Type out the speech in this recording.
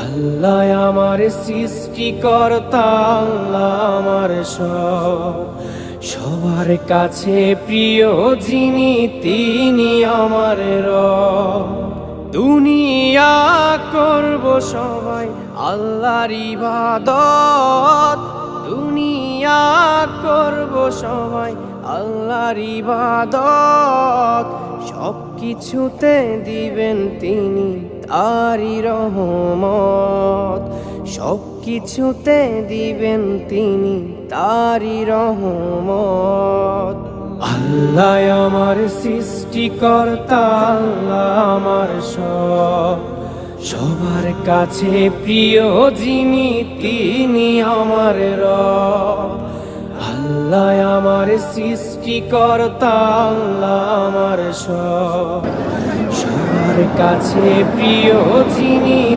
আল্লাহ আমার সৃষ্টিকর্তা, আল্লাহ আমার সবার কাছে প্রিয় যিনি, তিনি আমার রব। দুনিয়া করব সবাই আল্লাহর ইবাদত, দুনিয়া করব সবাই আল্লাহর ইবাদত। সব কিছুতে দিবেন তিনি তারি রহমত, সব কিছুতে দিবেন তিনি তারি রহমত। আল্লাহ আমার সৃষ্টিকর্তা, আল্লাহ আমার সবার কাছে প্রিয় যিনি, তিনি আমার রব। আল্লাহ আমার সৃষ্টিকর্তা, আল্লাহ আমার সবার কাছে প্রিয় যিনি।